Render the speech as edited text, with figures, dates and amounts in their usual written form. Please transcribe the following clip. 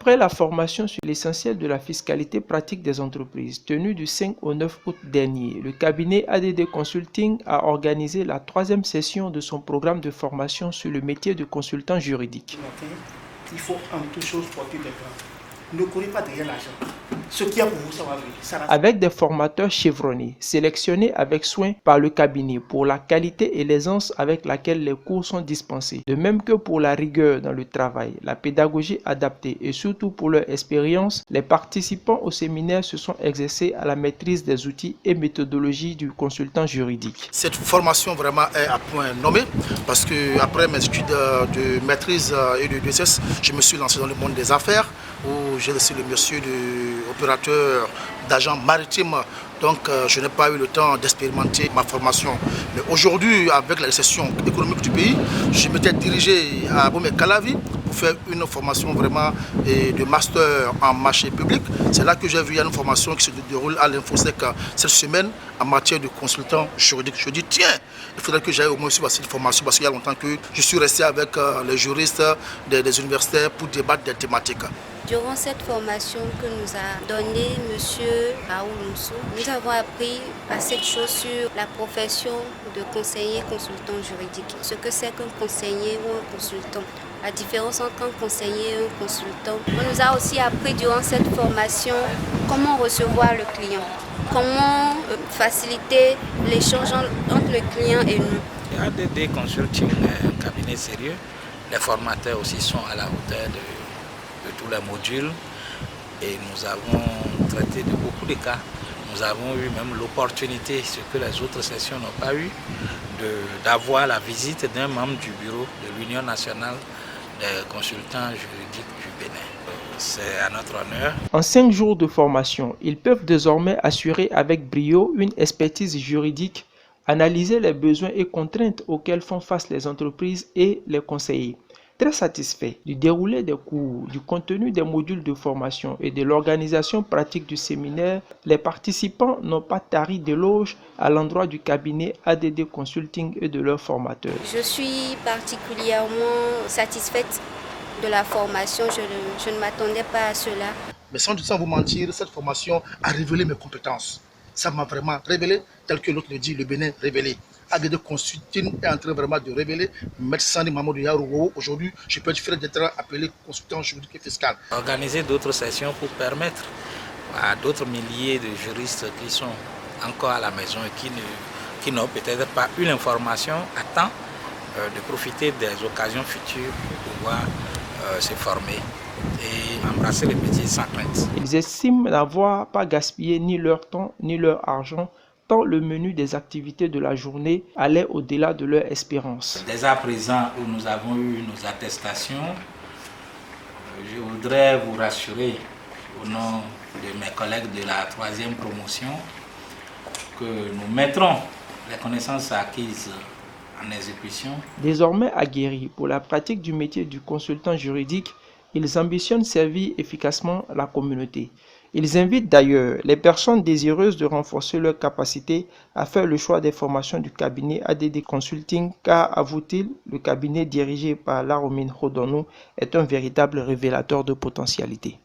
Après la formation sur l'essentiel de la fiscalité pratique des entreprises, tenue du 5 au 9 août dernier, le cabinet ADD Consulting a organisé la 3e session de son programme de formation sur le métier de consultant juridique. Il faut en toute chose porter des plans. Ne courez pas derrière l'argent. Ce qui est pour vous, ça va venir. Avec des formateurs chevronnés, sélectionnés avec soin par le cabinet pour la qualité et l'aisance avec laquelle les cours sont dispensés, de même que pour la rigueur dans le travail, la pédagogie adaptée et surtout pour leur expérience, les participants au séminaire se sont exercés à la maîtrise des outils et méthodologies du consultant juridique. Cette formation vraiment est à point nommé parce que après mes études de maîtrise et de DSS, je me suis lancé dans le monde des affaires où j'ai laissé le monsieur de opérateur d'agent maritime, donc je n'ai pas eu le temps d'expérimenter ma formation. Mais aujourd'hui, avec la récession économique du pays, je m'étais dirigé à Bomé-Calavi pour faire une formation vraiment de master en marché public. C'est là que j'ai vu une formation qui se déroule à l'Infosec cette semaine en matière de consultant juridique. Je dis tiens, il faudrait que j'aille au moins suivre cette formation parce qu'il y a longtemps que je suis resté avec les juristes des universités pour débattre des thématiques. Durant cette formation que nous a donnée M. Aoulunsu, nous avons appris assez de choses sur la profession de conseiller consultant juridique. Ce que c'est qu'un conseiller ou un consultant. La différence entre un conseiller et un consultant. On nous a aussi appris durant cette formation comment recevoir le client, comment faciliter l'échange entre le client et nous. ADD Consulting est un cabinet sérieux. Les formateurs aussi sont à la hauteur de tous les modules et nous avons traité de beaucoup de cas. Nous avons eu même l'opportunité, ce que les autres sessions n'ont pas eu, d'avoir la visite d'un membre du bureau de l'Union nationale des consultants juridiques du Bénin. C'est à notre honneur. En 5 jours de formation, ils peuvent désormais assurer avec brio une expertise juridique, analyser les besoins et contraintes auxquels font face les entreprises et les conseillers. Très satisfait du déroulé des cours, du contenu des modules de formation et de l'organisation pratique du séminaire, les participants n'ont pas tari d'éloges à l'endroit du cabinet ADD Consulting et de leurs formateurs. Je suis particulièrement satisfaite de la formation, je ne m'attendais pas à cela. Mais sans vous mentir, cette formation a révélé mes compétences. Ça m'a vraiment révélé, tel que l'autre le dit, le Bénin révélé. ADD Consulting est en train vraiment de révéler Maître Sani Mamadou Yarouwo. Aujourd'hui, je peux être fier d'être appelé consultant juridique et fiscal. Organiser d'autres sessions pour permettre à d'autres milliers de juristes qui sont encore à la maison et qui n'ont peut-être pas eu l'information à temps de profiter des occasions futures pour pouvoir se former et embrasser le métier sans crainte. Ils estiment n'avoir pas gaspillé ni leur temps ni leur argent, tant le menu des activités de la journée allait au-delà de leur espérance. Dès à présent où nous avons eu nos attestations, je voudrais vous rassurer au nom de mes collègues de la 3e promotion que nous mettrons les connaissances acquises en exécution. Désormais aguerris pour la pratique du métier du consultant juridique, ils ambitionnent servir efficacement la communauté. Ils invitent d'ailleurs les personnes désireuses de renforcer leurs capacités à faire le choix des formations du cabinet ADD Consulting car, avoue-t-il, le cabinet dirigé par Laromine Hodonou est un véritable révélateur de potentialité.